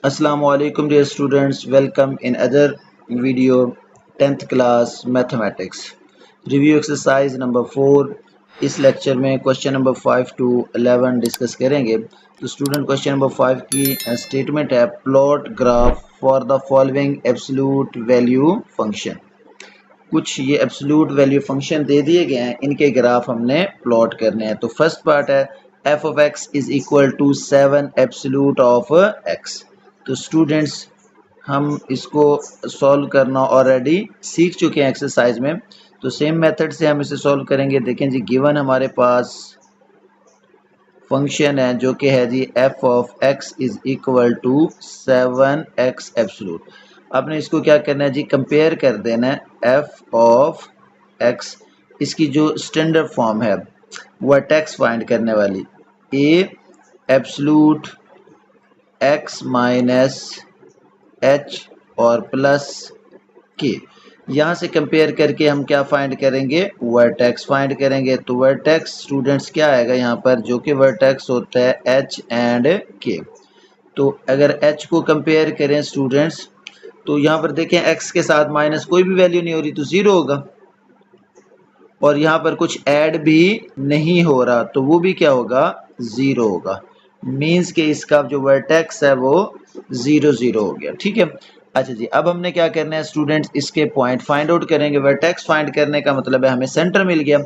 Assalamualaikum dear students, welcome in other video 10th class mathematics review exercise number 4। इस lecture में question number 5 to 11 discuss करेंगे। तो student question number 5 की statement है plot graph for the following absolute value function. कुछ ये absolute value function दे दिए गए हैं, इनके ग्राफ हमने प्लॉट करने हैं। तो फर्स्ट पार्ट है f of x is equal to 7 absolute of x। तो स्टूडेंट्स हम इसको सॉल्व करना ऑलरेडी सीख चुके हैं एक्सरसाइज में, तो सेम मेथड से हम इसे सॉल्व करेंगे। देखें जी, गिवन हमारे पास फंक्शन है जो कि है जी f of x is equal to 7x absolute. आपने इसको क्या करना है जी, कंपेयर कर देना है f ऑफ x, इसकी जो स्टैंडर्ड फॉर्म है वर्टेक्स फाइंड करने वाली a absolute x minus h और प्लस k। यहाँ से कंपेयर करके हम क्या फाइंड करेंगे, वर्टेक्स फाइंड करेंगे। तो वर्टेक्स स्टूडेंट्स क्या आएगा यहाँ पर, जो कि वर्टेक्स होता है h एंड k। तो अगर h को कंपेयर करें स्टूडेंट्स, तो यहाँ पर देखें x के साथ माइनस कोई भी वैल्यू नहीं हो रही तो जीरो होगा, और यहाँ पर कुछ ऐड भी नहीं हो रहा तो वो भी क्या होगा, जीरो होगा। मीन्स के इसका जो वर्टेक्स है वो 0 0 हो गया। ठीक है, अच्छा जी, अब हमने क्या करना है स्टूडेंट्स, इसके पॉइंट फाइंड आउट करेंगे। वर्टेक्स फाइंड करने का मतलब है हमें सेंटर मिल गया।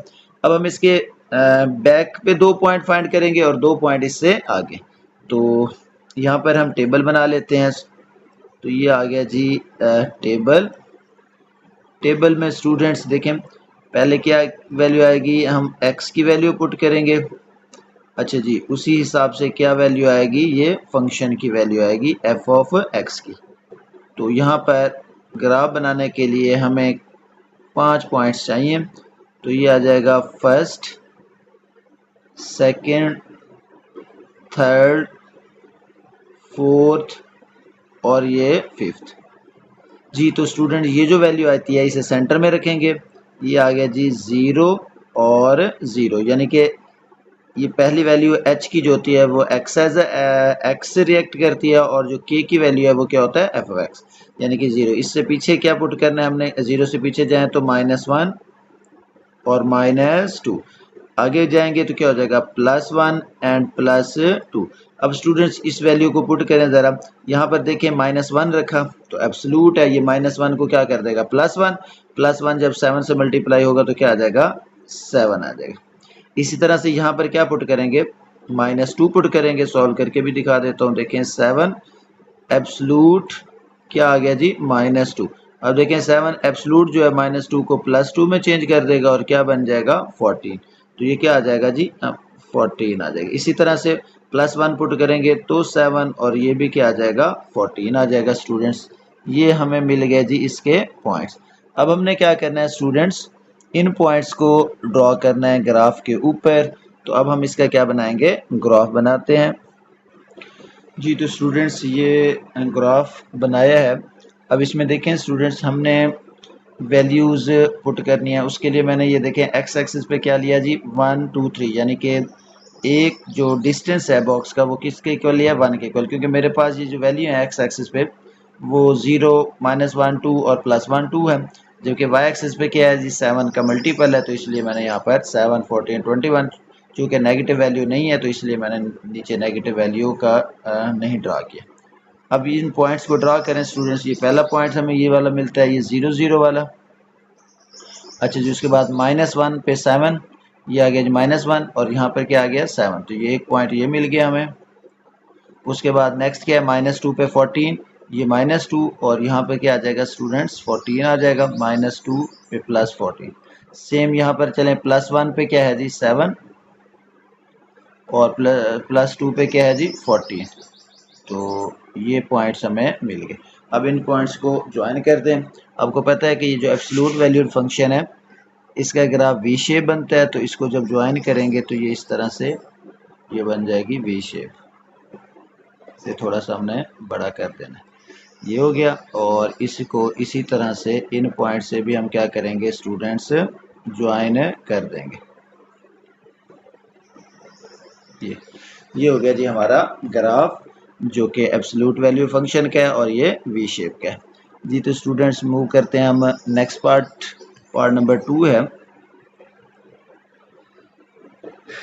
अब हम इसके बैक पे 2 पॉइंट फाइंड करेंगे और 2 पॉइंट इससे आगे। तो यहाँ पर हम टेबल बना लेते हैं। तो ये आ गया जी टेबल। टेबल में स्टूडेंट्स देखें पहले क्या वैल्यू आएगी, हम x की वैल्यू पुट करेंगे। अच्छा जी, उसी हिसाब से क्या वैल्यू आएगी, ये फंक्शन की वैल्यू आएगी f ऑफ x की। तो यहाँ पर ग्राफ बनाने के लिए हमें 5 पॉइंट्स चाहिए। तो ये आ जाएगा फर्स्ट, सेकंड, थर्ड, फोर्थ और ये फिफ्थ जी। तो स्टूडेंट ये जो वैल्यू आती है इसे सेंटर में रखेंगे। ये आ गया जी 0 और 0, यानी कि ये पहली वैल्यू h की जो होती है वो x एज x से रिएक्ट करती है, और जो k की वैल्यू है वो क्या होता है, f of x, यानी कि 0। इससे पीछे क्या पुट करना है हमने, 0 से पीछे जाएं तो -1 और -2, आगे जाएंगे तो क्या हो जाएगा, +1 एंड +2। अब स्टूडेंट्स इस वैल्यू को पुट करें ज़रा। यहाँ पर देखें -1 रखा तो एब्सोल्यूट है, ये -1 को क्या कर देगा, +1। +1 जब 7 से मल्टीप्लाई होगा तो क्या आ जाएगा, 7 आ जाएगा। इसी तरह से यहाँ पर क्या पुट करेंगे, -2 पुट करेंगे। सॉल्व करके भी दिखा देता हूँ। देखें 7 एब्सोल्यूट क्या आ गया जी, -2। अब देखें 7 एब्सोल्यूट जो है -2 को +2 में चेंज कर देगा और क्या बन जाएगा, 14। तो ये क्या आ जाएगा जी, 14 आ जाएगा। इसी तरह से +1 पुट करेंगे तो 7 और ये भी क्या आ जाएगा, 14 आ जाएगा। स्टूडेंट्स ये हमें मिल गया जी इसके पॉइंट्स। अब हमने क्या करना है स्टूडेंट्स, इन पॉइंट्स को ड्रॉ करना है ग्राफ के ऊपर। तो अब हम इसका क्या बनाएंगे, ग्राफ बनाते हैं जी। तो स्टूडेंट्स ये ग्राफ बनाया है। अब इसमें देखें स्टूडेंट्स, हमने वैल्यूज़ पुट करनी है। उसके लिए मैंने ये देखें एक्स एक्सिस पे क्या लिया जी, 1 2 3, यानी कि एक जो डिस्टेंस है बॉक्स का वो किसके इक्वल लिया, 1 के इक्वल, क्योंकि मेरे पास ये जो वैल्यू है एक्स एक्सिस पे वो 0 -1 2 और +1 2 है, जबकि वाई एक्सिस पे क्या है जी, 7 का मल्टीपल है। तो इसलिए मैंने यहाँ पर 7 14 21, चूँकि नेगेटिव वैल्यू नहीं है तो इसलिए मैंने नीचे नेगेटिव वैल्यू का नहीं ड्रा किया। अब इन पॉइंट्स को ड्रा करें स्टूडेंट्स। ये पहला पॉइंट हमें ये वाला मिलता है, ये 0 0 वाला। अच्छा जी, उसके बाद -1 पे 7, ये आ गया जी -1, और यहाँ पर क्या आ गया, 7। तो ये एक पॉइंट ये मिल गया हमें। उसके बाद नेक्स्ट क्या है, -2 पे 14, ये -2, और यहाँ पे क्या आ जाएगा स्टूडेंट्स, 14 आ जाएगा। -2 पे +14। सेम यहाँ पर चलें, +1 पे क्या है जी, 7, और +2 पे क्या है जी, 14। तो ये पॉइंट्स हमें मिल गए। अब इन पॉइंट्स को ज्वाइन कर दें। आपको पता है कि ये जो एब्सोल्यूट वैल्यूड फंक्शन है इसका ग्राफ वी शेप बनता है, तो इसको जब ज्वाइन करेंगे तो ये इस तरह से ये बन जाएगी वी शेप। से थोड़ा सा हमने बड़ा कर देना, ये हो गया। और इसको इसी तरह से इन पॉइंट से भी हम क्या करेंगे स्टूडेंट्स, ज्वाइन कर देंगे। ये हो गया जी हमारा ग्राफ। जो कि एब्सोल्यूट वैल्यू फंक्शन का है और ये वी शेप का है जी। तो स्टूडेंट्स मूव करते हैं हम नेक्स्ट पार्ट नंबर 2 है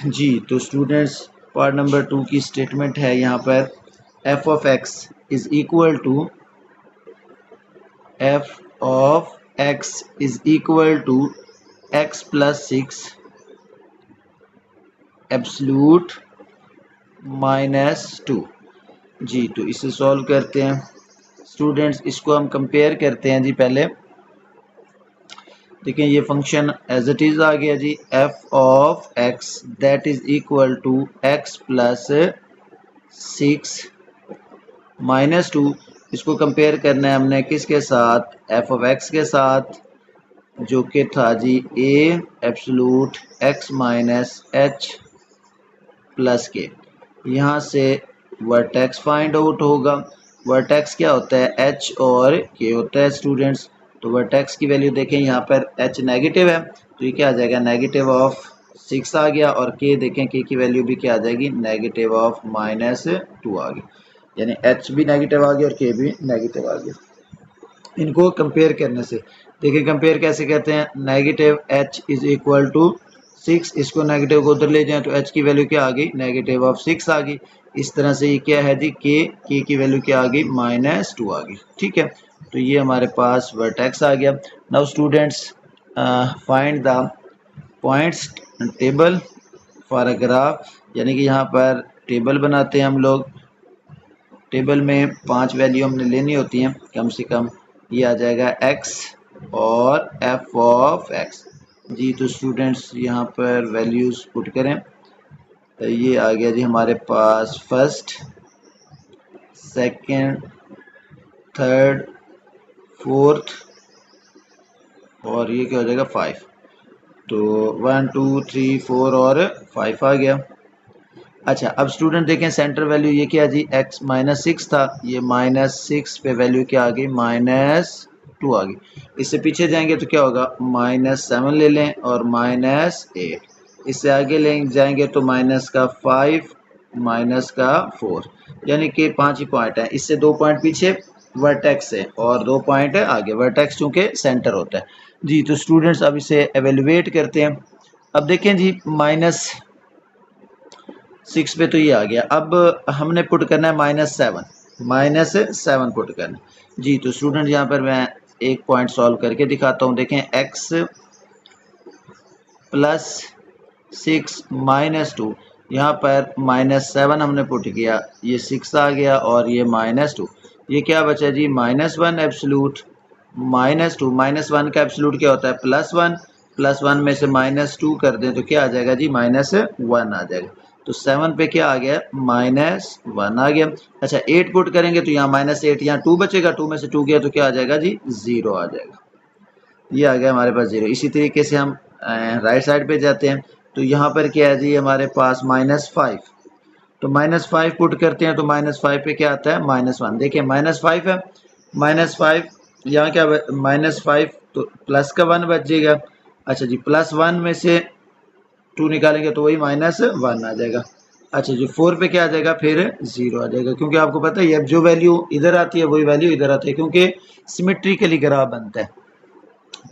जी। तो स्टूडेंट्स पार्ट नंबर 2 की स्टेटमेंट है यहाँ पर f of x is equal to x plus 6 absolute -2 जी। तो इसे सॉल्व करते हैं स्टूडेंट्स, इसको हम कंपेयर करते हैं जी। पहले देखिए ये फंक्शन एज इट इज आ गया जी, f of x that is equal to x plus 6 -2। इसको कंपेयर करना है हमने किसके साथ, एफ ऑफ एक्स के साथ, जो कि था जी a absolute x minus h plus k. यहाँ से वर्टेक्स फाइंड आउट होगा। वर्टेक्स क्या होता है, एच और के होता है स्टूडेंट्स। तो वर्टेक्स की वैल्यू देखें यहाँ पर एच नेगेटिव है तो ये क्या आ जाएगा, नेगेटिव ऑफ 6 आ गया, और के देखें के की वैल्यू भी क्या आ जाएगी, नेगेटिव ऑफ -2 आ गई, यानी एच भी नेगेटिव आ गया और के भी नेगेटिव आ गया। इनको कंपेयर करने से देखिए, कंपेयर कैसे करते हैं, negative h is equal to 6, इसको नेगेटिव को उधर ले जाएं तो एच की वैल्यू क्या आ गई, नेगेटिव ऑफ 6 आ गई। इस तरह से ये क्या है जी, के की वैल्यू क्या आ गई, -2 आ गई। ठीक है, तो ये हमारे पास वर्टेक्स आ गया। Now students find the points table for a graph, यानी कि यहाँ पर टेबल बनाते हैं हम लोग। टेबल में 5 वैल्यू हमने लेनी होती हैं कम से कम। ये आ जाएगा x और f ऑफ x जी। तो स्टूडेंट्स यहाँ पर वैल्यूज़ पुट करें, तो ये आ गया जी हमारे पास फर्स्ट, सेकंड, थर्ड, फोर्थ और ये क्या हो जाएगा 5। तो 1 2 3 4 और 5 आ गया। अच्छा, अब स्टूडेंट देखें सेंटर वैल्यू ये क्या जी, x -6 था, ये -6 पे वैल्यू क्या आ गई, -2 आ गई। इससे पीछे जाएंगे तो क्या होगा, -7 ले लें और -8। इससे आगे ले जाएंगे तो -5 -4, यानी कि 5 ही पॉइंट है। इससे 2 पॉइंट पीछे वर्टेक्स है और 2 पॉइंट है आगे, वर्टेक्स चूँकि सेंटर होता है जी। तो स्टूडेंट्स अब इसे एवेलुएट करते हैं। अब देखें जी -6 पे तो ये आ गया, अब हमने पुट करना है -7 पुट करना जी। तो स्टूडेंट यहाँ पर मैं एक पॉइंट सॉल्व करके दिखाता हूँ। देखें x प्लस 6 -2, यहाँ पर -7 हमने पुट किया, ये 6 आ गया और ये -2, ये क्या बचा जी, -1 एब्सोल्यूट -2। -1 का एब्सोल्यूट क्या होता है, +1, +1 में से -2 कर दें तो क्या आ जाएगा जी, -1 आ जाएगा। तो 7 पे क्या आ गया, -1 आ गया। अच्छा 8 पुट करेंगे तो यहाँ -8, यहाँ 2 बचेगा, 2 में से 2 गया तो क्या आ जाएगा जी, 0 आ जाएगा। ये आ गया हमारे पास 0। इसी तरीके से हम राइट साइड पे जाते हैं तो यहाँ पर क्या है जी, हमारे पास -5, तो -5 पुट करते हैं तो -5 पे क्या आता है, -1। देखिए -5 है, -5 यहाँ क्या, -5 तो प्लस का 1 बच जाएगा। अच्छा जी, +1 में से 2 निकालेंगे तो वही -1 आ जाएगा। अच्छा जी, 4 पे क्या आ जाएगा, फिर 0 आ जाएगा, क्योंकि आपको पता है अब जो वैल्यू इधर आती है वही वैल्यू इधर आती है, क्योंकि सिमेट्रिकली ग्राफ बनता है।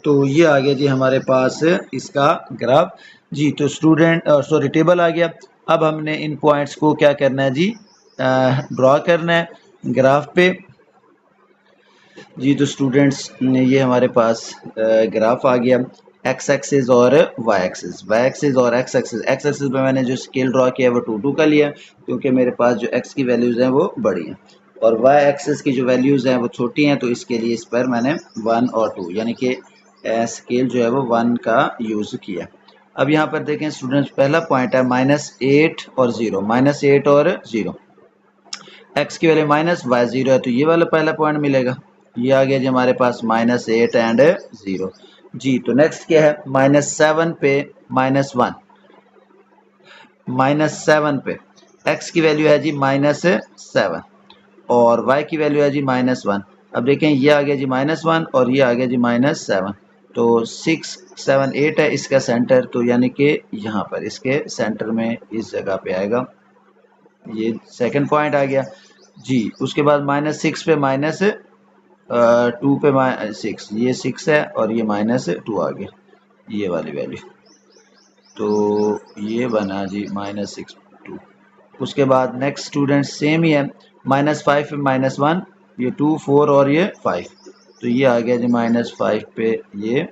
तो ये आ गया जी हमारे पास इसका ग्राफ जी। तो स्टूडेंट सॉरी टेबल आ गया। अब हमने इन पॉइंट्स को क्या करना है जी, ड्रॉ करना है ग्राफ पे जी। तो स्टूडेंट्स ये हमारे पास ग्राफ आ गया, एक्स एक्सिस और वाई एक्सिस और एक्स एक्सिस पे मैंने जो स्केल ड्रॉ किया है वो 2 का लिया, क्योंकि मेरे पास जो एक्स की वैल्यूज़ हैं वो बड़ी हैं और वाई एक्सिस की जो वैल्यूज़ हैं वो छोटी हैं, तो इसके लिए इस पर मैंने 1 और 2 यानी कि स्केल जो है वो 1 का यूज़ किया। अब यहाँ पर देखें स्टूडेंट्स, पहला पॉइंट है -8 और 0, -8 और 0, एक्स की वैल्यू माइनस वाई 0 है तो ये वाला पहला पॉइंट मिलेगा। ये आ गया जी हमारे पास -8 एंड 0 जी। तो नेक्स्ट क्या है, -7 पे -1, -7 पे x की वैल्यू है जी -7 और y की वैल्यू है जी -1। अब देखें ये आ गया जी -1 और ये आ गया जी -7, तो 6 7 8 है इसका सेंटर, तो यानी कि यहाँ पर इसके सेंटर में इस जगह पे आएगा। ये सेकंड पॉइंट आ गया जी। उसके बाद -6 पे -2 पे -6, ये 6 है और ये -2 आ गया, ये वाली वैल्यू। तो ये बना जी -6 2। उसके बाद नेक्स्ट स्टूडेंट सेम ही है, -5 पे -1, ये 2 4 और ये 5, तो ये आ गया जी -5 पे ये,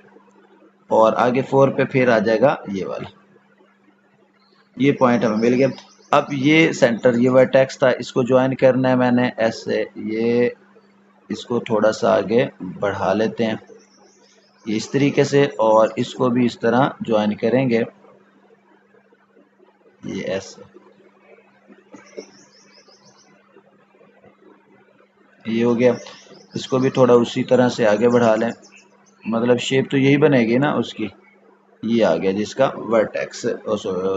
और आगे 4 पे फिर आ जाएगा ये वाला। ये पॉइंट हमें मिल गया। अब ये सेंटर, ये वर्टेक्स था, इसको ज्वाइन करना है मैंने ऐसे, ये इसको थोड़ा सा आगे बढ़ा लेते हैं इस तरीके से, और इसको भी इस तरह ज्वाइन करेंगे, ये ऐसे, ये हो गया। इसको भी थोड़ा उसी तरह से आगे बढ़ा लें, मतलब शेप तो यही बनेगी ना उसकी। ये आ गया जिसका वर्टेक्स,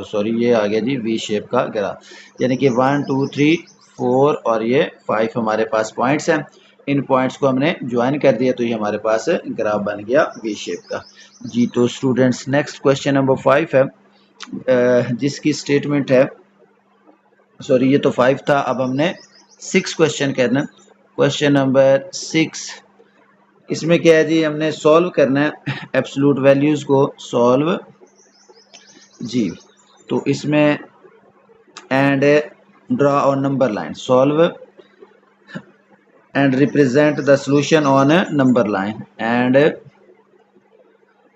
सॉरी ये आ गया जी वी शेप का ग्राफ, यानी कि 1 2 3 4 और ये 5 हमारे पास पॉइंट्स हैं। इन पॉइंट्स को हमने ज्वाइन कर दिया तो ये हमारे पास ग्राफ बन गया वी शेप का। जी तो स्टूडेंट्स नेक्स्ट क्वेश्चन नंबर 5 है, जिसकी स्टेटमेंट है, सॉरी ये तो 5 था, अब हमने 6 क्वेश्चन करना। क्वेश्चन नंबर 6, इसमें क्या है जी, हमने सॉल्व करना है एब्सोल्यूट वैल्यूज़ को सॉल्व जी। तो इसमें and draw on number line, solve and represent the solution on number line, and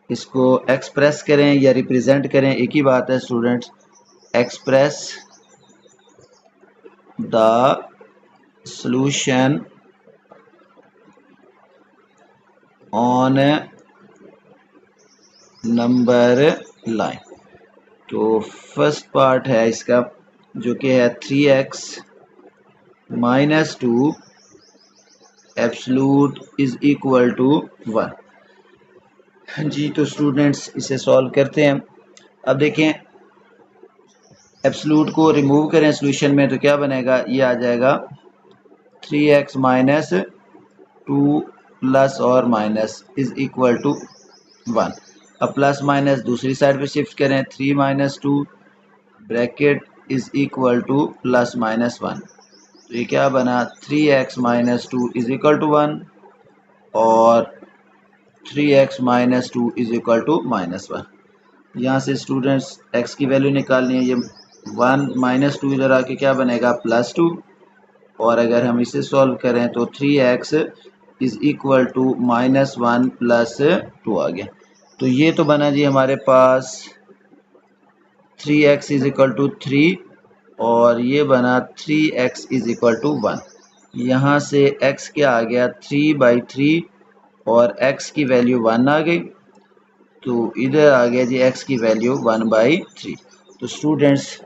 इसको एक्सप्रेस करें या रिप्रेजेंट करें, एक ही बात है students. Express the solution on number line. तो फर्स्ट पार्ट है इसका जो कि है 3x - 2 absolute is equal to 1। जी तो स्टूडेंट्स इसे सॉल्व करते हैं। अब देखें, एब्सोल्यूट को रिमूव करें सॉल्यूशन में तो क्या बनेगा, ये आ जाएगा 3x - 2 प्लस और माइनस इज इक्वल टू 1। अब प्लस माइनस दूसरी साइड पे शिफ्ट करें, 3 - 2 bracket is equal to plus -1, तो ये क्या बना, 3x - 2 इज इक्वल टू 1 और 3x - 2 इज इक्वल टू -1। यहाँ से स्टूडेंट्स x की वैल्यू निकालनी है, ये 1 - 2 इधर आके क्या बनेगा +2, और अगर हम इसे सॉल्व करें तो 3x is equal to -1 plus 2 आ गया। तो ये तो बना जी हमारे पास 3x इज इक्वल टू 3 और ये बना 3x इज इक्वल टू 1। यहाँ से x क्या आ गया 3/3 और x की वैल्यू 1 आ गई, तो इधर आ गया जी x की वैल्यू 1/3। तो स्टूडेंट्स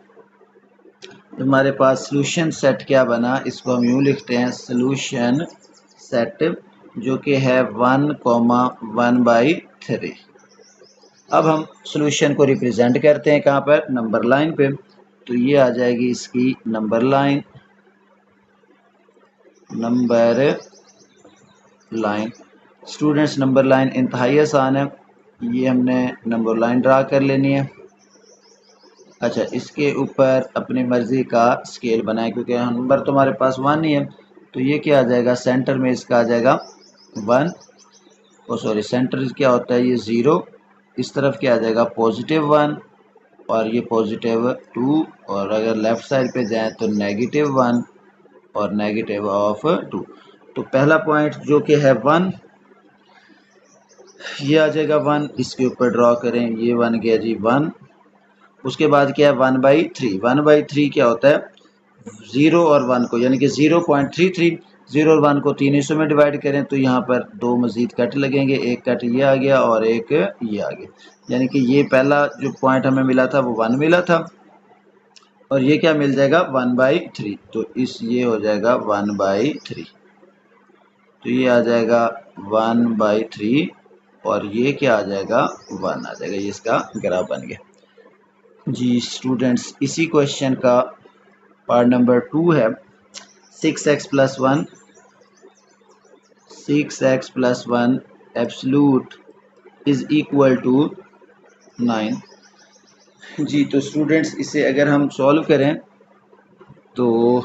हमारे पास सॉल्यूशन सेट क्या बना, इसको हम यूँ लिखते हैं सॉल्यूशन सेट जो कि है 1,1/3। अब हम सॉल्यूशन को रिप्रेजेंट करते हैं कहाँ पर, नंबर लाइन पे। तो ये आ जाएगी इसकी number line, number line. Students number line इंतहाई आसान है, ये हमने नंबर लाइन ड्रा कर लेनी है। अच्छा, इसके ऊपर अपनी मर्ज़ी का स्केल बनाए, क्योंकि नंबर तो हमारे पास 1 ही है, तो ये क्या आ जाएगा, सेंटर में इसका आ जाएगा 1, ओ सॉरी सेंटर क्या होता है ये 0, इस तरफ क्या आ जाएगा +1 और ये +2, और अगर लेफ़्ट साइड पे जाएँ तो -1 और -2। तो पहला पॉइंट जो कि है 1, ये आ जाएगा 1, इसके ऊपर ड्रॉ करें, ये बन गया जी 1। उसके बाद क्या है 1/3, 1/3 क्या होता है 0 और 1 को, यानी कि 0.33, 0 और 1 को 3 हिस्सों में डिवाइड करें तो यहाँ पर 2 मज़ीद कट लगेंगे, एक कट ये आ गया और एक ये आ गया, यानी कि ये पहला जो पॉइंट हमें मिला था वो 1 मिला था, और ये क्या मिल जाएगा 1/3, तो ये हो जाएगा 1/3, तो ये आ जाएगा 1/3 और ये क्या आ जाएगा 1 आ जाएगा, ये इसका ग्राफ बन गया। जी स्टूडेंट्स इसी क्वेश्चन का पार्ट नंबर 2 है 6x + 1, 6x + 1 absolute is equal to 9। जी तो स्टूडेंट्स इसे अगर हम सॉल्व करें तो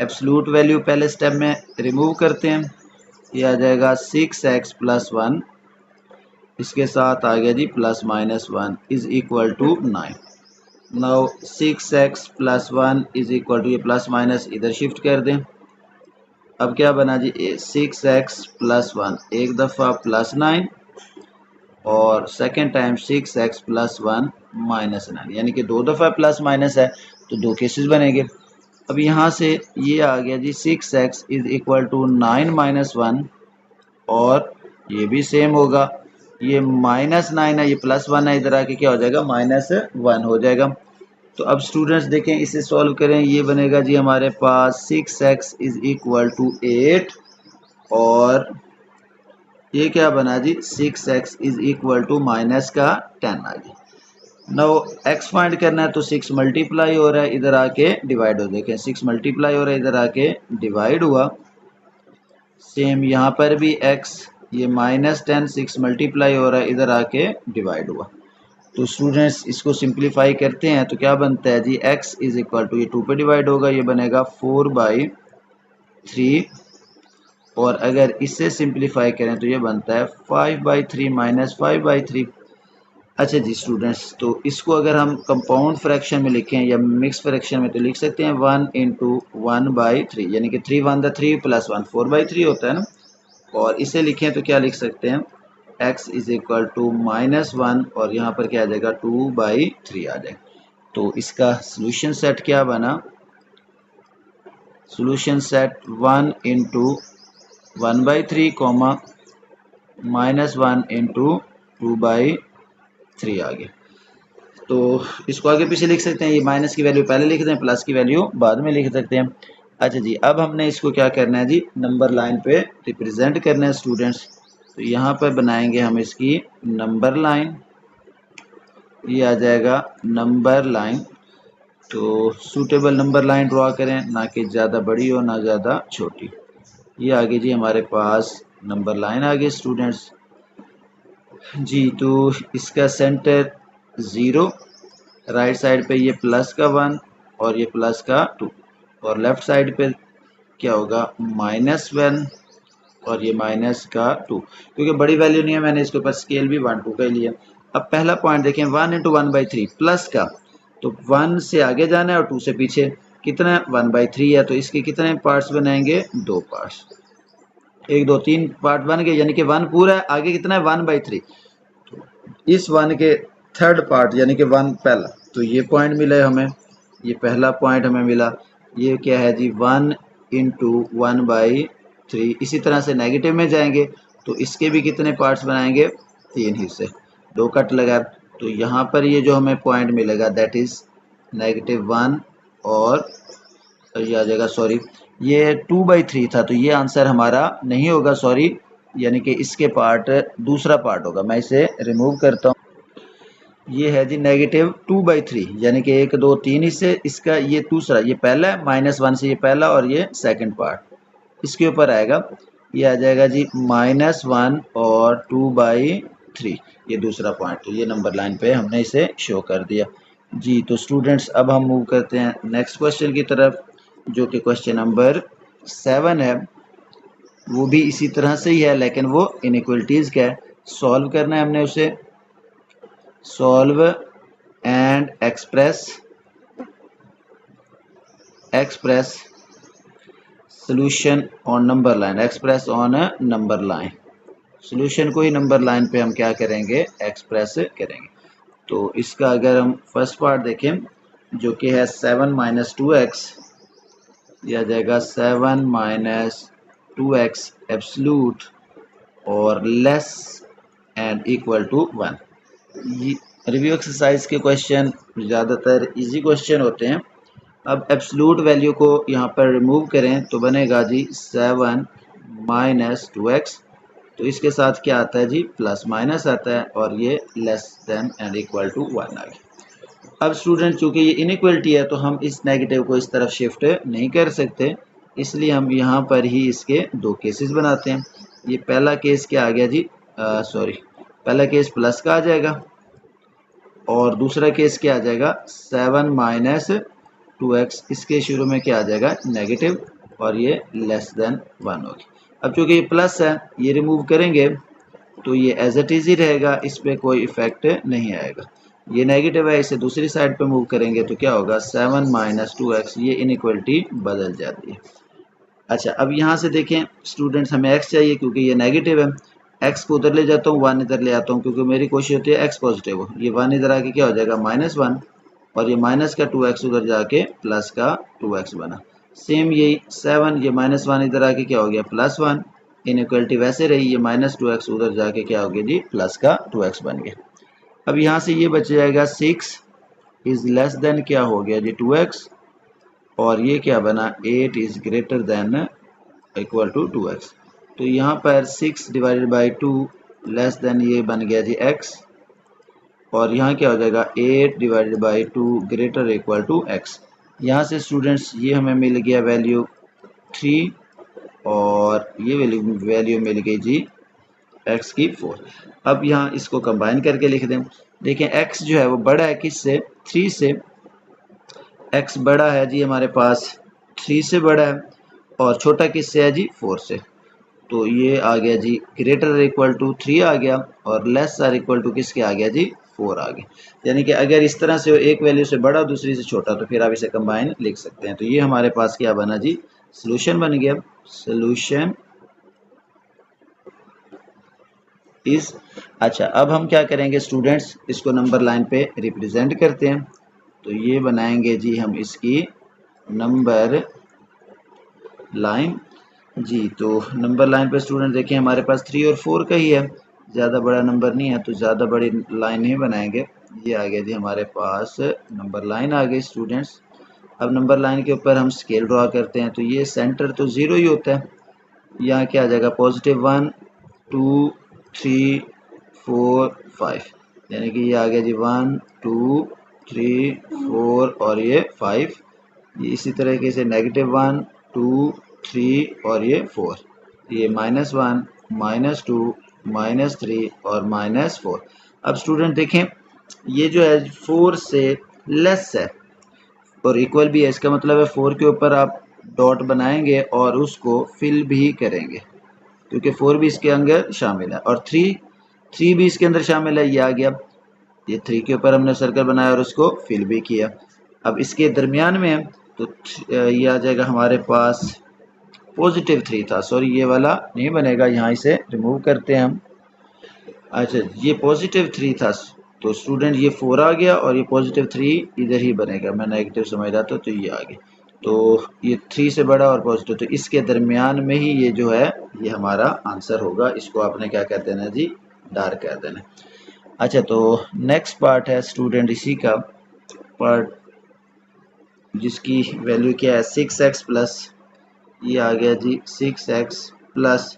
एब्सोल्यूट वैल्यू पहले स्टेप में रिमूव करते हैं, ये आ जाएगा 6x प्लस 1, इसके साथ आ गया जी plus minus 1 is equal to 9। Now 6x plus 1 is equal to, ये प्लस माइनस इधर शिफ्ट कर दें। अब क्या बना जी 6x प्लस 1 एक दफ़ा प्लस 9 और second time 6x plus 1 minus 9, यानी कि दो दफ़ा प्लस माइनस है तो दो केसेस बनेंगे। अब यहाँ से ये आ गया जी 6x is equal to 9 minus 1, और ये भी सेम होगा, ये माइनस 9 है, ये प्लस 1 है, इधर आके क्या हो जाएगा माइनस 1 हो जाएगा। तो अब स्टूडेंट्स देखें इसे सॉल्व करें, ये बनेगा जी हमारे पास 6x इज इक्वल टू 8, और ये क्या बना जी 6x is equal to minus का 10 आ गया। नाउ x फाइंड करना है तो 6 मल्टीप्लाई हो रहा है, इधर आके डिवाइड हो, देखें 6 मल्टीप्लाई हो रहा है, इधर आके डिवाइड हुआ। सेम यहाँ पर भी x, ये माइनस 10 6 मल्टीप्लाई हो रहा है, इधर आके डिवाइड हुआ। तो स्टूडेंट्स इसको सिंप्लीफाई करते हैं तो क्या बनता है जी x इज इक्वल टू, ये 2 पे डिवाइड होगा, ये बनेगा 4/3, और अगर इससे सिंप्लीफाई करें तो ये बनता है 5/3 माइनस 5/3। अच्छा जी स्टूडेंट्स, तो इसको अगर हम कंपाउंड फ्रैक्शन में लिखें या मिक्स फ्रैक्शन में तो लिख सकते हैं 1 इंटू 1/3, यानी कि 3 1 3 प्लस 1 4/3 होता है ना। और इसे लिखें तो क्या लिख सकते हैं x इज इक्वल टू -1, और यहाँ पर क्या आ जाएगा 2/3 आ जाएगा। तो इसका सोल्यूशन सेट क्या बना, solution set 1 into 1/3 comma -1 into 2/3 आ गया। तो इसको आगे पीछे लिख सकते हैं, ये माइनस की वैल्यू पहले लिख दें, प्लस की वैल्यू बाद में लिख सकते हैं। अच्छा जी, अब हमने इसको क्या करना है जी नंबर लाइन पे रिप्रेजेंट करना है स्टूडेंट्स। तो यहाँ पर बनाएंगे हम इसकी नंबर लाइन, ये आ जाएगा नंबर लाइन। तो सूटेबल नंबर लाइन ड्रॉ करें, ना कि ज़्यादा बड़ी हो ना ज़्यादा छोटी। ये आगे जी हमारे पास नंबर लाइन आ गई स्टूडेंट्स जी। तो इसका सेंटर 0, राइट साइड पे ये प्लस का 1 और ये प्लस का 2, और लेफ्ट साइड पे क्या होगा -1 और ये माइनस का 2। क्योंकि बड़ी वैल्यू नहीं है मैंने इसके ऊपर स्केल भी 1 2 का ही लिया। अब पहला पॉइंट देखें 1 इंटू 1/3 प्लस का, तो 1 से आगे जाना है और 2 से पीछे, कितना 1/3 है, तो इसके कितने पार्ट्स बनाएंगे 2 पार्ट्स, 1 2 3 पार्ट बन गए, यानी कि 1 पूरा है, आगे कितना है 1/3। इस 1 के थर्ड पार्ट यानी कि 1 पहला, तो ये पॉइंट मिला है हमें, ये पहला पॉइंट हमें मिला। ये क्या है जी 1 इंटू 1/3। इसी तरह से नेगेटिव में जाएंगे तो इसके भी कितने पार्ट्स बनाएंगे 3 हिस्से, 2 कट लगा। तो यहाँ पर ये जो हमें पॉइंट मिलेगा दैट इज -1, और ये आ जाएगा, सॉरी ये 2/3 था तो ये आंसर हमारा नहीं होगा, सॉरी, यानी कि इसके पार्ट दूसरा पार्ट होगा। मैं इसे रिमूव करता हूँ, ये है जी -2/3, यानी कि 1 2 3 हिस्से, इसका ये दूसरा, ये पहला है -1 से ये पहला और ये सेकंड पार्ट इसके ऊपर आएगा, ये आ जाएगा जी -1 और 2/3, ये दूसरा पॉइंट। तो ये नंबर लाइन पे हमने इसे शो कर दिया जी। तो स्टूडेंट्स अब हम मूव करते हैं नेक्स्ट क्वेश्चन की तरफ, जो कि क्वेश्चन नंबर 7 है। वो भी इसी तरह से ही है लेकिन वो इनइक्वलिटीज़ का है, सॉल्व करना है हमने उसे। Solve and express solution on number line, express on number line. Solution को ही नंबर लाइन पे हम क्या करेंगे एक्सप्रेस करेंगे। तो इसका अगर हम फर्स्ट पार्ट देखें जो कि है 7 - 2x, यह आ जाएगा 7 - 2x एब्सोल्यूट और less and equal to 1। Review exercise के क्वेश्चन ज़्यादातर इजी क्वेश्चन होते हैं। अब एब्सोल्यूट वैल्यू को यहाँ पर रिमूव करें तो बनेगा जी 7 - 2x, तो इसके साथ क्या आता है जी प्लस माइनस आता है, और ये less than and equal to 1 आ गया। अब स्टूडेंट चूंकि ये इनइक्वलिटी है तो हम इस नेगेटिव को इस तरफ शिफ्ट नहीं कर सकते, इसलिए हम यहाँ पर ही इसके दो केसेस बनाते हैं। ये पहला केस क्या आ गया जी, सॉरी पहला केस प्लस का आ जाएगा और दूसरा केस क्या आ जाएगा 7 - 2x, इसके शुरू में क्या आ जाएगा नेगेटिव और ये लेस देन 1 होगी। अब चूंकि ये प्लस है ये रिमूव करेंगे तो ये एज इट इज ही रहेगा, इस पे कोई इफेक्ट नहीं आएगा। ये नेगेटिव है, इसे दूसरी साइड पे मूव करेंगे तो क्या होगा 7 माइनस 2x, ये इनइक्वलिटी बदल जाती है। अच्छा अब यहाँ से देखें स्टूडेंट्स, हमें x चाहिए क्योंकि ये नेगेटिव है, x को उधर ले जाता हूँ 1 इधर ले आता हूँ क्योंकि मेरी कोशिश होती है x पॉजिटिव हो। ये 1 इधर आके क्या हो जाएगा -1 और ये माइनस का 2x उधर जाके प्लस का 2x बना। सेम यही 7, ये -1 इधर आके क्या हो गया +1, इनइक्वलिटी वैसे रही, ये -2x उधर जाके क्या हो गया जी प्लस का 2x बन गया। अब यहाँ से ये बच जाएगा 6 इज लेस देन क्या हो गया जी 2x और ये क्या बना 8 is greater than equal to 2x। तो यहाँ पर 6 डिवाइडेड बाई 2 लेस देन ये बन गया जी x और यहाँ क्या हो जाएगा 8 divided by 2 greater equal to x। यहाँ से स्टूडेंट्स ये हमें मिल गया वैल्यू 3 और ये वैल्यू मिल गई जी x की 4। अब यहाँ इसको कंबाइन करके लिख दें। देखें x जो है वो बड़ा है किससे 3 से, x बड़ा है जी हमारे पास 3 से बड़ा है और छोटा किससे है जी 4 से। तो ये आ गया जी ग्रेटर इक्वल टू 3 आ गया और लेस आर इक्वल टू किसके आ गया जी 4 आ गया। यानी कि अगर इस तरह से एक वैल्यू से बड़ा दूसरी से छोटा तो फिर आप इसे कंबाइन लिख सकते हैं। तो ये हमारे पास क्या बना जी सोल्यूशन बन गया। सोल्यूशन इज, अच्छा अब हम क्या करेंगे स्टूडेंट्स, इसको नंबर लाइन पे रिप्रेजेंट करते हैं। तो ये बनाएंगे जी हम इसकी नंबर लाइन जी। तो नंबर लाइन पे स्टूडेंट देखिए हमारे पास 3 और 4 का ही है, ज़्यादा बड़ा नंबर नहीं है तो ज़्यादा बड़ी लाइन नहीं बनाएंगे। ये आ गया जी हमारे पास नंबर लाइन आ गई स्टूडेंट्स। अब नंबर लाइन के ऊपर हम स्केल ड्रॉ करते हैं। तो ये सेंटर तो 0 ही होता है, यहाँ क्या आ जाएगा +1 2 3 4 5, यानी कि ये आ गया जी 1 2 3 4 और ये 5। ये इसी तरीके से -1 2 3 और ये 4, ये -1 -2 -3 और -4। अब स्टूडेंट देखें ये जो है 4 से लेस है और इक्वल भी है, इसका मतलब है 4 के ऊपर आप डॉट बनाएंगे और उसको फिल भी करेंगे क्योंकि 4 भी इसके अंदर शामिल है और 3 भी इसके अंदर शामिल है। ये आ गया, ये 3 के ऊपर हमने सर्कल बनाया और उसको फिल भी किया। अब इसके दरमियान में तो ये आ जाएगा हमारे पास +3 था, सॉरी ये वाला नहीं बनेगा, यहाँ इसे रिमूव करते हैं हम। अच्छा ये +3 था तो स्टूडेंट ये 4 आ गया और ये +3 इधर ही बनेगा, मैं नेगेटिव समझ रहा था तो ये आ गया। तो ये 3 से बड़ा और पॉजिटिव, तो इसके दरमियान में ही ये जो है ये हमारा आंसर होगा। इसको आपने क्या कर देना जी डार्क कर देना। अच्छा तो नेक्स्ट पार्ट है स्टूडेंट इसी का पार्ट जिसकी वैल्यू क्या है 6x प्लस, ये आ गया जी 6x प्लस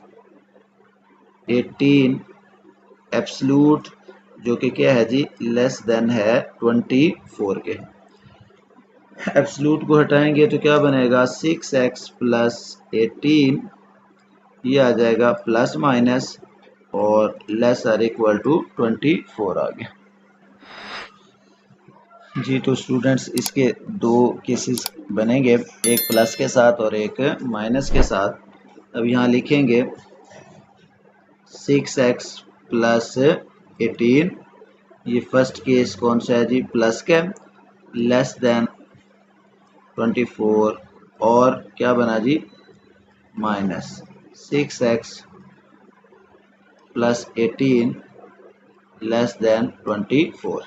18 एब्सलूट जो कि क्या है जी लेस देन है 24 के। एब्सलूट को हटाएंगे तो क्या बनेगा 6x प्लस 18, ये आ जाएगा प्लस माइनस और लेस आर इक्वल टू 24 आ गया जी। तो स्टूडेंट्स इसके दो केसेस बनेंगे, एक प्लस के साथ और एक माइनस के साथ। अब यहाँ लिखेंगे 6x प्लस 18, ये फर्स्ट केस कौन सा है जी प्लस का, लेस देन 24 और क्या बना जी minus 6x plus 18 less than 24।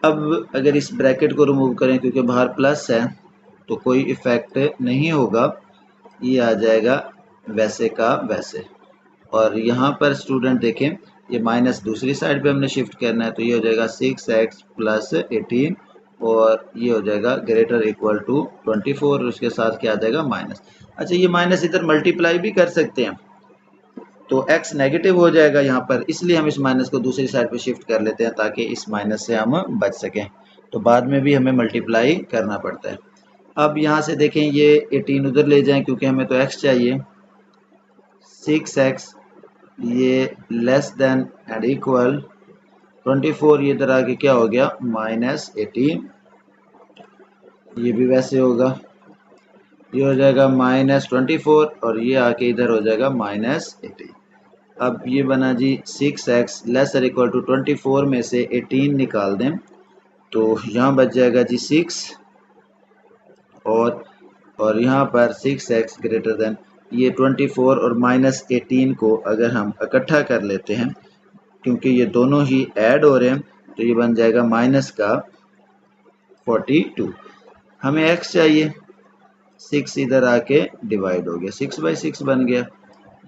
अब अगर इस ब्रैकेट को रिमूव करें क्योंकि बाहर प्लस है तो कोई इफेक्ट नहीं होगा, ये आ जाएगा वैसे का वैसे। और यहाँ पर स्टूडेंट देखें ये माइनस दूसरी साइड पे हमने शिफ्ट करना है तो ये हो जाएगा 6x प्लस 18 और ये हो जाएगा ग्रेटर इक्वल टू 24 और उसके साथ क्या आ जाएगा माइनस। अच्छा ये माइनस इधर मल्टीप्लाई भी कर सकते हैं तो x नेगेटिव हो जाएगा यहाँ पर, इसलिए हम इस माइनस को दूसरी साइड पे शिफ्ट कर लेते हैं ताकि इस माइनस से हम बच सकें। तो बाद में भी हमें मल्टीप्लाई करना पड़ता है। अब यहाँ से देखें ये 18 उधर ले जाएं क्योंकि हमें तो x चाहिए। 6x ये लेस देन एंड इक्वल 24, ये इधर आके क्या हो गया -18 ये भी वैसे होगा, ये हो जाएगा -24 और ये आके इधर हो जाएगा -18। अब ये बना जी 6x लेसर इक्वल टू 24 में से 18 निकाल दें तो यहाँ बच जाएगा जी 6 और यहाँ पर 6x ग्रेटर देन ये 24 और -18 को अगर हम इकट्ठा कर लेते हैं क्योंकि ये दोनों ही ऐड हो रहे हैं तो ये बन जाएगा माइनस का 42। हमें x चाहिए, 6 इधर आके डिवाइड हो गया, 6/6 बन गया।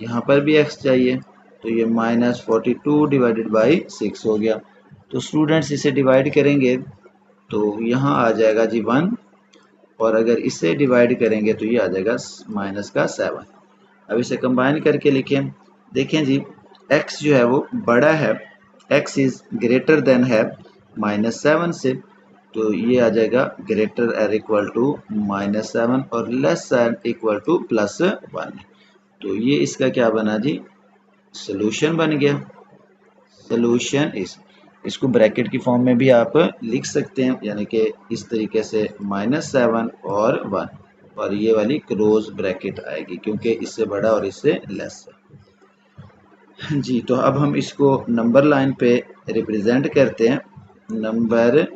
यहाँ पर भी x चाहिए तो ये -42 डिवाइडेड बाई 6 हो गया। तो स्टूडेंट्स इसे डिवाइड करेंगे तो यहाँ आ जाएगा जी 1 और अगर इससे डिवाइड करेंगे तो ये आ जाएगा -7। अब इसे कंबाइन करके लिखें, देखें जी x जो है वो बड़ा है, x इज़ ग्रेटर देन है -7 से, तो ये आ जाएगा ग्रेटर और इक्वल टू -7 और लेस देन इक्वल टू +1। तो ये इसका क्या बना जी, सोल्यूशन बन गया। सोल्यूशन इसको ब्रैकेट की फॉर्म में भी आप लिख सकते हैं, यानी कि इस तरीके से -7 और 1 और ये वाली क्लोज ब्रैकेट आएगी क्योंकि इससे बड़ा और इससे लेस है जी। तो अब हम इसको नंबर लाइन पे रिप्रेजेंट करते हैं। नंबर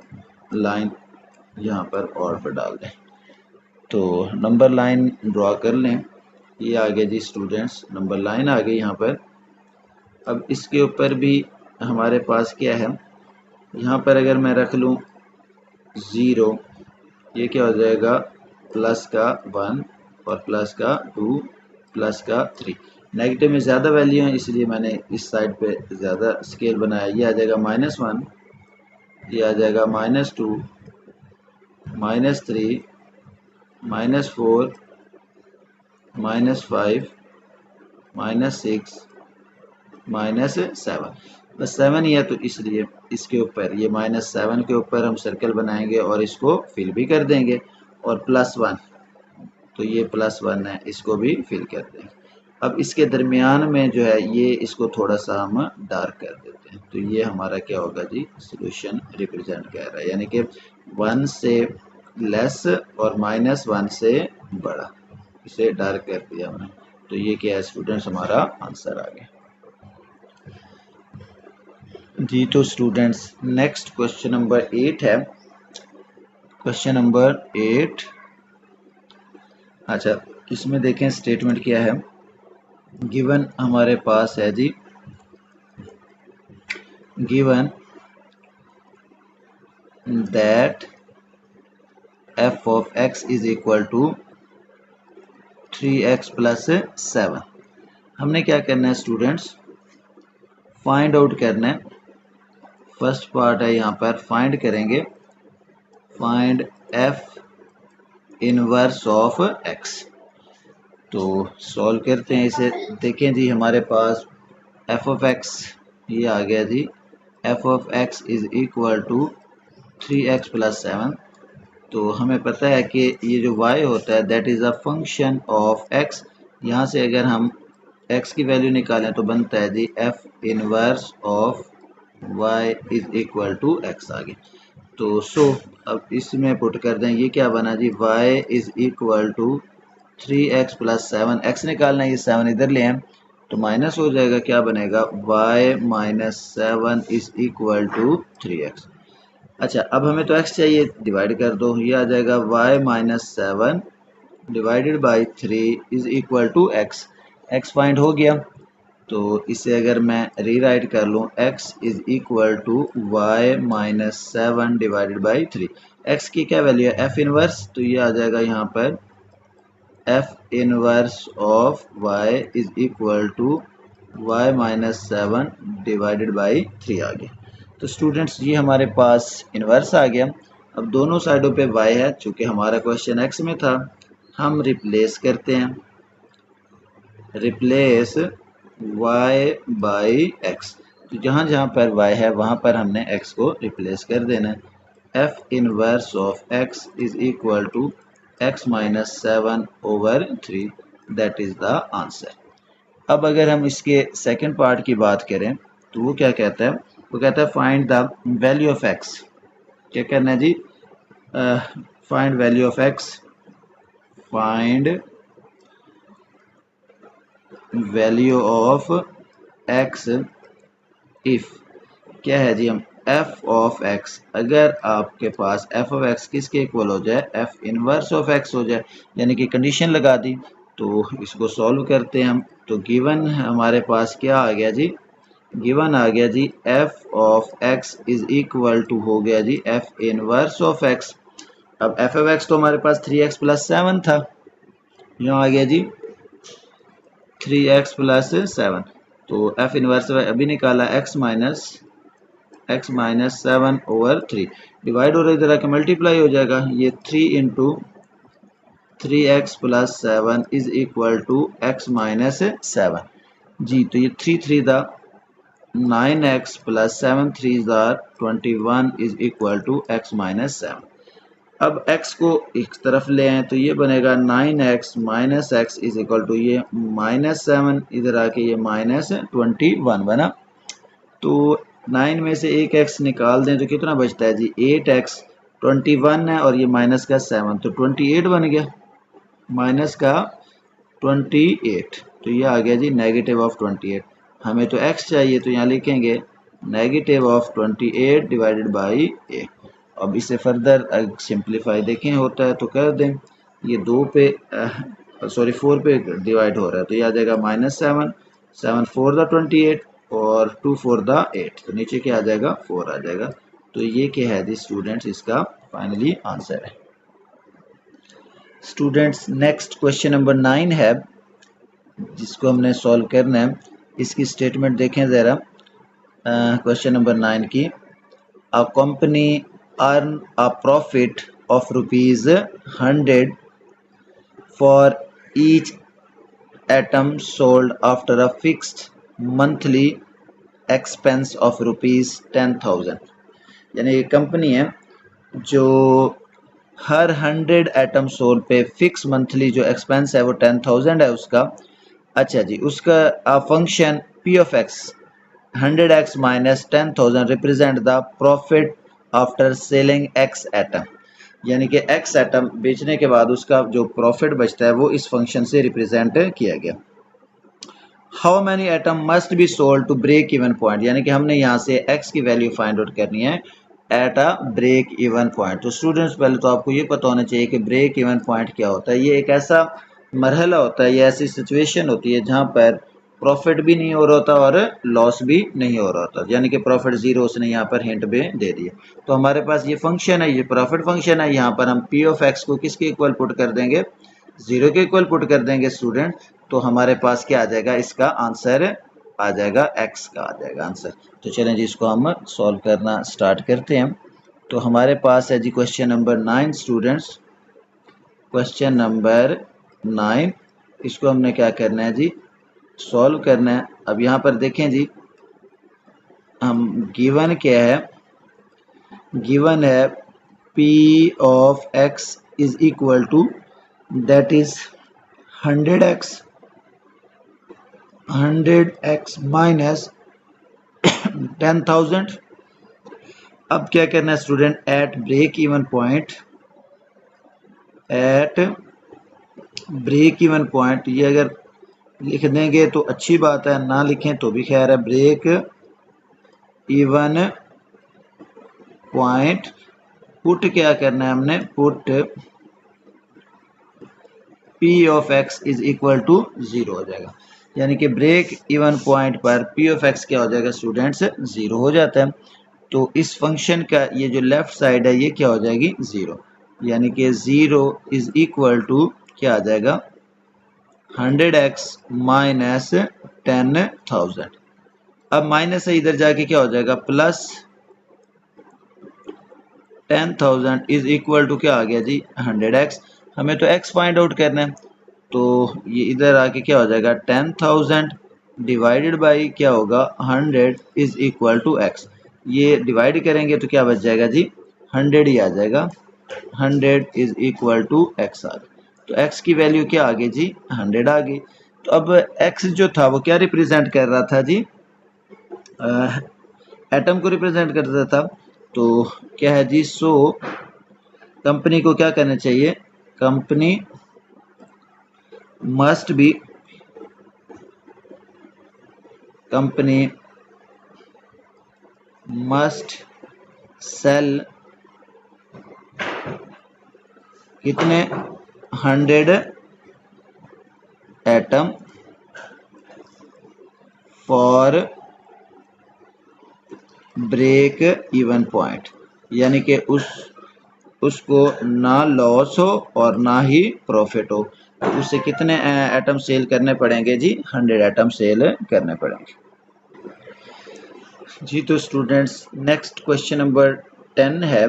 लाइन यहाँ पर और पर डाल दें तो नंबर लाइन ड्रॉ कर लें। ये आ गया जी स्टूडेंट्स, नंबर लाइन आ गई यहाँ पर। अब इसके ऊपर भी हमारे पास क्या है, यहाँ पर अगर मैं रख लूँ 0, ये क्या हो जाएगा प्लस का 1 और प्लस का 2 प्लस का 3। नेगेटिव में ज़्यादा वैल्यू है इसलिए मैंने इस साइड पे ज़्यादा स्केल बनाया। ये आ जाएगा -1, ये आ जाएगा -2 -3 -4 -5 -6 -7। बस 7 ही है तो इसलिए इसके ऊपर ये -7 के ऊपर हम सर्कल बनाएंगे और इसको फिल भी कर देंगे और +1 तो ये +1 है, इसको भी फिल कर देंगे। अब इसके दरमियान में जो है ये इसको थोड़ा सा हम डार्क कर देते हैं तो ये हमारा क्या होगा जी, सोल्यूशन रिप्रेजेंट कर रहा है, यानी कि 1 से लेस और -1 से बड़ा, इसे डार्क कर दिया हमने। तो ये क्या है स्टूडेंट्स, हमारा आंसर आ गया जी। तो स्टूडेंट्स नेक्स्ट क्वेश्चन नंबर 8 है। क्वेश्चन नंबर 8, अच्छा इसमें देखें स्टेटमेंट क्या है। गिवन हमारे पास है जी, given that f of x is equal to 3x plus 7। हमने क्या करना है स्टूडेंट्स, फाइंड आउट करना है। फर्स्ट पार्ट है यहाँ पर फाइंड करेंगे, find f inverse of x। तो सॉल्व करते हैं इसे। देखें जी हमारे पास f of x ये आ गया जी, f of x is equal to 3x plus 7। तो हमें पता है कि ये जो y होता है that is a function of x। यहाँ से अगर हम x की वैल्यू निकालें तो बनता है जी f inverse of y is equal to x आगे। तो अब इसमें पुट कर दें, ये क्या बना जी, y is equal to 3x plus 7। x निकालना है, ये 7 इधर ले आए तो माइनस हो जाएगा, क्या बनेगा y minus 7 is equal to 3x। अच्छा अब हमें तो x चाहिए, डिवाइड कर दो, ये आ जाएगा y minus 7 divided by 3 is equal to x। x find हो गया तो इसे अगर मैं रीराइट कर लूँ, x is equal to y minus 7 divided by 3। x की क्या वैल्यू है, f इनवर्स, तो ये आ जाएगा यहाँ पर f inverse of y is equal to y minus 7 divided by 3 आ गया। तो स्टूडेंट्स ये हमारे पास इन्वर्स आ गया। अब दोनों साइडों पे y है, चूँकि हमारा क्वेश्चन x में था, हम रिप्लेस करते हैं, रिप्लेस y बाई x। तो जहाँ जहाँ पर y है वहाँ पर हमने x को रिप्लेस कर देना है। f inverse of x is equal to x minus 7 over 3, that is the answer. अब अगर हम इसके सेकंड पार्ट की बात करें तो वो क्या कहता है, वो कहता है find the value of x। क्या करना है जी, find value of x, find value of x if क्या है जी, हम एफ ऑफ एक्स, अगर आपके पास एफ ऑफ एक्स किसके इक्वल हो जाए, एफ इनवर्स ऑफ एक्स हो जाए, यानी कि कंडीशन लगा दी। तो इसको सॉल्व करते हैं हम। तो गिवन हमारे पास क्या आ गया जी, गिवन आ गया जी f of x is equal to हो गया जी एफ इनवर्स ऑफ एक्स। अब एफ ऑफ एक्स तो हमारे पास 3x + 7 था, यहाँ आ गया जी 3x + 7। तो एफ इनवर्स अभी निकाला x माइनस 7/3 डिवाइड हो रहा है, इधर आके मल्टीप्लाई हो जाएगा, ये 3 × 3x + 7 is equal to x minus 7 जी। तो ये 3 3 दा 9x + 7 3 दा 21 is equal to x minus 7। अब x को एक तरफ ले आए तो ये बनेगा 9x minus x is equal to ये -7, इधर आके ये -21 बना। तो 9 में से एक x निकाल दें तो कितना बचता है जी, 8x, 21 है और ये माइनस का 7 तो 28 बन गया, माइनस का 28। तो ये आ गया जी -28। हमें तो x चाहिए तो यहाँ लिखेंगे -28 डिवाइडेड बाई 8। अब इसे फर्दर सिंप्लीफाई देखें होता है तो कर दें, ये 2 पे 4 पे डिवाइड हो रहा है तो ये आ जाएगा -7, 7 4 दा 28 और 2 4 दा 8, तो नीचे क्या आ जाएगा 4 आ जाएगा। तो ये क्या है जी स्टूडेंट्स, इसका फाइनली आंसर है। स्टूडेंट्स नेक्स्ट क्वेश्चन नंबर 9 है जिसको हमने सॉल्व करना है। इसकी स्टेटमेंट देखें ज़रा, क्वेश्चन नंबर 9 की। A company earn a profit of ₹100 for each atom sold after a fixed monthly expense of ₹10,000। यानी ये कंपनी है जो हर 100 एटम सोल्ड पे फिक्स मंथली जो एक्सपेंस है वो 10,000 है उसका। अच्छा जी, उसका function P of x 100x minus 10,000 represent the profit after selling x atom, यानी कि x एटम बेचने के बाद उसका जो प्रॉफिट बचता है वो इस फंक्शन से रिप्रेजेंट किया गया। How many item must be sold to break even point, यानी कि हमने यहाँ से x की वैल्यू फाइंड आउट करनी है at a break even point. तो स्टूडेंट्स पहले तो आपको ये पता होना चाहिए कि ब्रेक इवन पॉइंट क्या होता है। ये एक ऐसा मरहला होता है, ये ऐसी सिचुएशन होती है जहाँ पर प्रॉफिट भी नहीं हो रहा होता और लॉस भी नहीं हो रहा होता, यानी कि प्रॉफिट जीरो उसने यहाँ पर हिंट में दे दिया। तो हमारे पास ये फंक्शन है, ये प्रॉफिट फंक्शन है, यहाँ पर हम P of x को किसके इक्वल पुट कर देंगे, 0 के इक्वल पुट कर देंगे स्टूडेंट। तो हमारे पास क्या आ जाएगा, इसका आंसर आ जाएगा x का आ जाएगा आंसर। तो चलें जी इसको हम सॉल्व करना स्टार्ट करते हैं। तो हमारे पास है जी question number 9 students, question number 9, इसको हमने क्या करना है जी, सॉल्व करना है। अब यहाँ पर देखें जी, हम गिवन क्या है, गिवन है P of x is equal to that is 100x minus 10,000। अब क्या करना है student, at break even point, at break even point, ये अगर लिख देंगे तो अच्छी बात है, ना लिखें तो भी खैर है। ब्रेक इवन पॉइंट पुट क्या करना है हमने, put P of x is equal to 0 हो जाएगा, यानी कि ब्रेक इवन पॉइंट पर P of x क्या हो जाएगा स्टूडेंट्स, 0 हो जाता है। तो इस फंक्शन का ये जो लेफ्ट साइड है ये क्या हो जाएगी 0, यानी कि 0 इज इक्वल टू क्या आ जाएगा 100x माइनस 10,000। अब माइनस है इधर जाके क्या हो जाएगा प्लस 10,000 इज इक्वल टू क्या आ गया जी 100x। हमें तो x फाइंड आउट करना है, तो ये इधर आके क्या हो जाएगा 10,000 डिवाइडेड बाई क्या होगा 100 इज इक्वल टू x। ये डिवाइड करेंगे तो क्या बच जाएगा जी 100 ही आ जाएगा, 100 इज इक्वल टू x आ गया। तो x की वैल्यू क्या आ गई जी 100 आ गई। तो अब x जो था वो क्या रिप्रेजेंट कर रहा था जी, एटम को रिप्रेजेंट करता था। तो क्या है जी, सो कंपनी को क्या करना चाहिए, company must be, company must sell कितने 100 item for break even point, यानी कि उसको ना लॉस हो और ना ही प्रॉफिट हो, तो उससे कितने एटम सेल करने पड़ेंगे जी, 100 एटम सेल करने पड़ेंगे जी। तो स्टूडेंट्स नेक्स्ट क्वेश्चन नंबर 10 है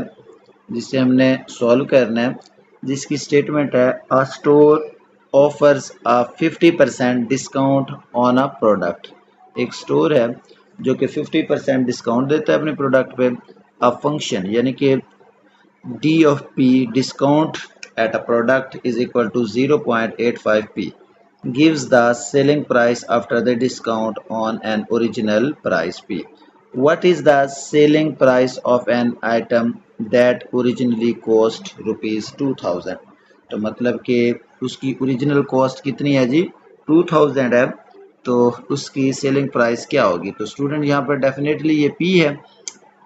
जिसे हमने सॉल्व करना है, जिसकी स्टेटमेंट है a store offers a 50% discount on a product. एक स्टोर है जो कि 50% डिस्काउंट देता है अपने प्रोडक्ट पे। अ फंक्शन यानी कि D of P discount at a product is equal to 0.85 p gives the selling price after the discount on an original price p. What is the selling price of an item that originally cost rupees 2000? तो मतलब कि उसकी original cost कितनी है जी, 2000 है, तो उसकी selling price क्या होगी। तो स्टूडेंट यहाँ पर डेफिनेटली ये पी है,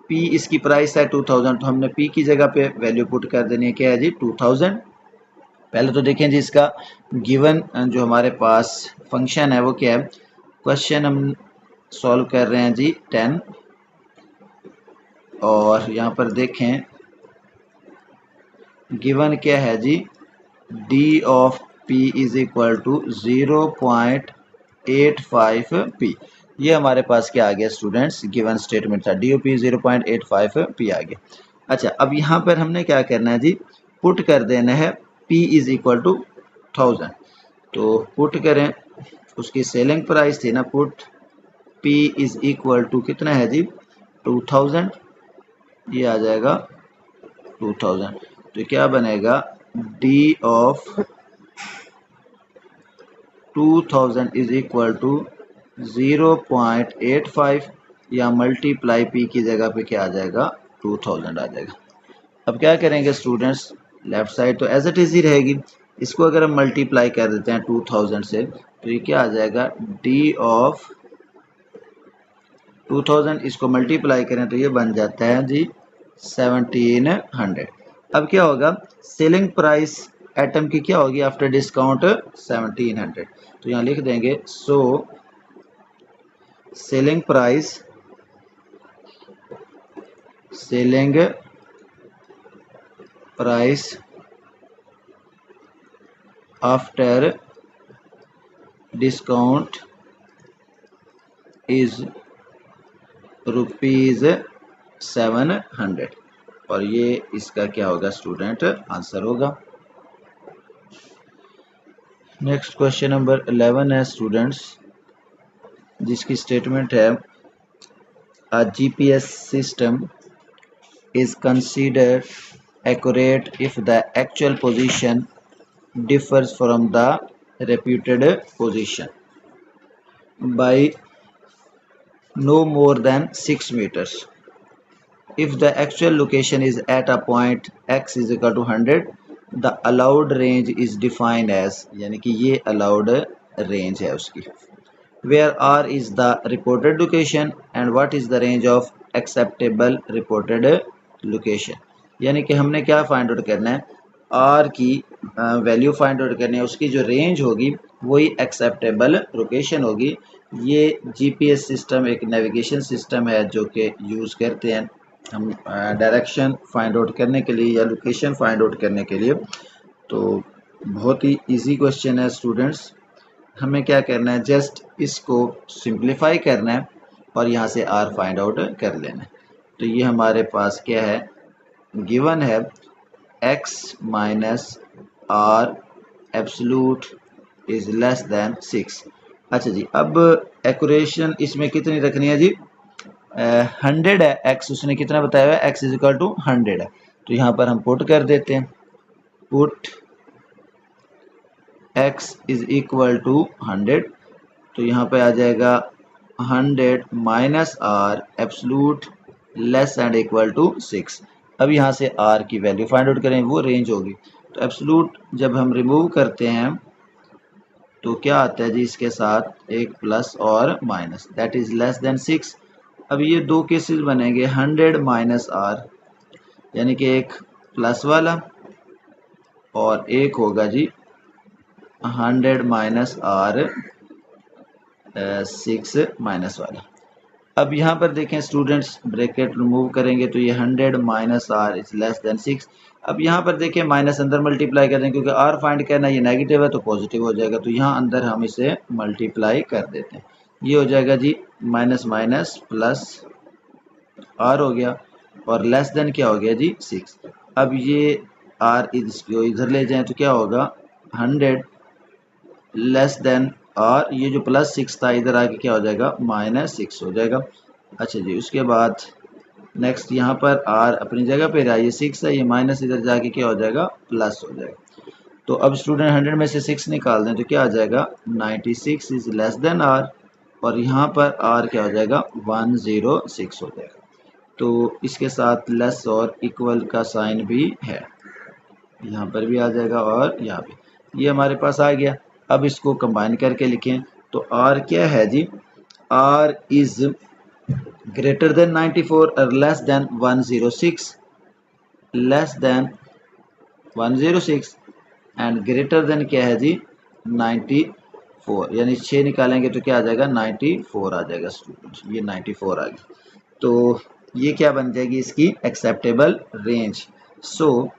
पी इसकी प्राइस है 2000, तो हमने पी की जगह पे वैल्यू पुट कर देनी है, क्या है जी 2000। पहले तो देखें जी इसका गिवन जो हमारे पास फंक्शन है वो क्या है। क्वेश्चन हम सॉल्व कर रहे हैं जी 10, और यहाँ पर देखें गिवन क्या है जी, D of P is equal to 0.85 P. ये हमारे पास क्या आ गया स्टूडेंट्स, गिवन स्टेटमेंट था, डी ऑफ पी 0.85 पी आ गया। अच्छा, अब यहाँ पर हमने क्या करना है जी, पुट कर देना है P इज इक्वल टू 1000, तो पुट करें, उसकी सेलिंग प्राइस थी ना, put P is equal to कितना है जी 2000, ये आ जाएगा 2000, तो क्या बनेगा D of 2000 is equal to 0.85 या मल्टीप्लाई P की जगह पे क्या आ जाएगा 2000 आ जाएगा। अब क्या करेंगे स्टूडेंट्स, लेफ्ट साइड तो एज इट इज ही रहेगी, इसको अगर हम मल्टीप्लाई कर देते हैं 2000 से, तो ये क्या आ जाएगा डी ऑफ 2000, इसको मल्टीप्लाई करें तो ये बन जाता है जी 1700। अब क्या होगा, सेलिंग प्राइस एटम की क्या होगी आफ्टर डिस्काउंट 1700, तो यहाँ लिख देंगे so selling price after discount is rupees 700, और ये इसका क्या होगा स्टूडेंट आंसर होगा। नेक्स्ट क्वेश्चन नंबर 11 है स्टूडेंट्स, जिसकी स्टेटमेंट है a GPS system is considered accurate if the actual position differs from the reputed position by no more than 6 meters. If the actual location is at a point x is equal to 100, the allowed range is defined as, यानी कि ये allowed range है उसकी, where r is the reported location and what is the range of acceptable reported location. यानी कि हमने क्या find out करना है, आर की वैल्यू फाइंड आउट करनी है, उसकी जो रेंज होगी वही एक्सेप्टेबल लोकेशन होगी। ये जीपीएस सिस्टम एक नेविगेशन सिस्टम है जो कि यूज़ करते हैं हम डायरेक्शन फाइंड आउट करने के लिए या लोकेशन फाइंड आउट करने के लिए। तो बहुत ही इजी क्वेश्चन है स्टूडेंट्स, हमें क्या करना है, जस्ट इसको सिंप्लीफाई करना है और यहाँ से आर फाइंड आउट कर लेना है। तो ये हमारे पास क्या है, गिवन है x minus R absolute is less than 6। अच्छा जी, अब एक्यूरेशन इसमें कितनी रखनी है जी, 100 है, x उसने कितना बताया हुआ है, x इज इक्वल टू 100 है, तो यहाँ पर हम पुट कर देते हैं, put x is equal to 100, तो यहाँ पे आ जाएगा 100 minus R absolute less and equal to 6। अब यहाँ से r की वैल्यू फाइंड आउट करें, वो रेंज होगी। तो एब्सोल्यूट जब हम रिमूव करते हैं तो क्या आता है जी, इसके साथ एक प्लस और minus, that is less than 6। अब ये दो केसेस बनेंगे 100 माइनस r, यानी कि एक प्लस वाला और एक होगा जी 100 माइनस r 6 माइनस वाला। अब यहाँ पर देखें स्टूडेंट्स, ब्रैकेट रिमूव करेंगे तो ये 100 minus r is less than 6। अब यहाँ पर देखें माइनस अंदर मल्टीप्लाई करें, क्योंकि r फाइंड करना, ये नेगेटिव है तो पॉजिटिव हो जाएगा, तो यहाँ अंदर हम इसे मल्टीप्लाई कर देते हैं। ये हो जाएगा जी माइनस माइनस प्लस r हो गया, और लेस देन क्या हो गया जी 6। अब ये r इसको इधर ले जाएं तो क्या होगा 100 लेस देन और ये जो प्लस 6 था इधर आके क्या हो जाएगा -6 हो जाएगा। अच्छा जी, उसके बाद नेक्स्ट यहाँ पर r अपनी जगह पे रहा, ये 6 है, ये माइनस इधर जाके क्या हो जाएगा प्लस हो जाएगा। तो अब स्टूडेंट 100 में से 6 निकाल दें तो क्या आ जाएगा 96 इज लेस देन r, और यहाँ पर r क्या हो जाएगा 106 हो जाएगा। तो इसके साथ लेस और इक्वल का साइन भी है, यहाँ पर भी आ जाएगा और यहाँ पे, ये हमारे पास आ गया। अब इसको कंबाइन करके लिखें तो r क्या है जी, r इज ग्रेटर देन 94 और less than 106, less than 106 and greater than क्या है जी 94, यानी 6 निकालेंगे तो क्या आ जाएगा 94 आ जाएगा स्टूडेंट्स, ये 94 आ गया। तो ये क्या बन जाएगी इसकी acceptable range. So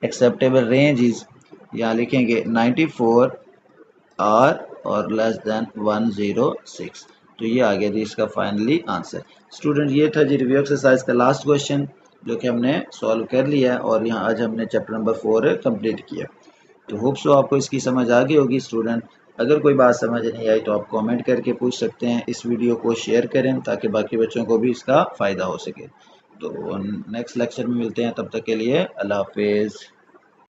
acceptable range is यहाँ लिखेंगे 94 r और लेस देन 106। तो ये आ गया जी इसका फाइनली आंसर। स्टूडेंट ये था जी रिव्यू एक्सरसाइज का लास्ट क्वेश्चन जो कि हमने सॉल्व कर लिया है, और यहाँ आज हमने चैप्टर नंबर 4 कंप्लीट किया। तो होप सो आपको इसकी समझ आ गई होगी स्टूडेंट। अगर कोई बात समझ नहीं आई तो आप कमेंट करके पूछ सकते हैं। इस वीडियो को शेयर करें ताकि बाकी बच्चों को भी इसका फ़ायदा हो सके। तो नेक्स्ट लेक्चर में मिलते हैं, तब तक के लिए अल्लाह हाफिज़।